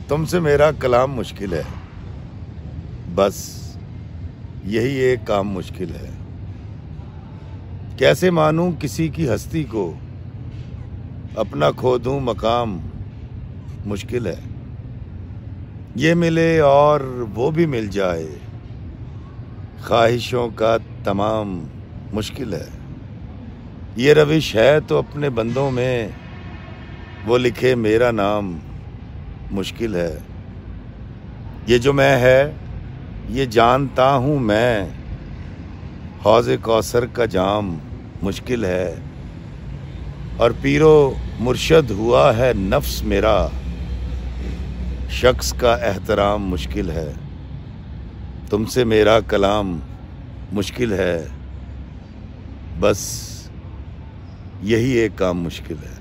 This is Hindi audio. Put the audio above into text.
तुमसे मेरा कलाम मुश्किल है, बस यही एक काम मुश्किल है। कैसे मानूं किसी की हस्ती को, अपना खो दूं मकाम मुश्किल है। ये मिले और वो भी मिल जाए, ख्वाहिशों का तमाम मुश्किल है। ये रविश है तो अपने बंदों में वो लिखे मेरा नाम मुश्किल है। ये जो मैं है ये जानता हूँ मैं, हौज़े कौसर का जाम मुश्किल है। और पीरो मुर्शद हुआ है नफ्स मेरा, शख्स का एहतराम मुश्किल है। तुमसे मेरा कलाम मुश्किल है, बस यही एक काम मुश्किल है।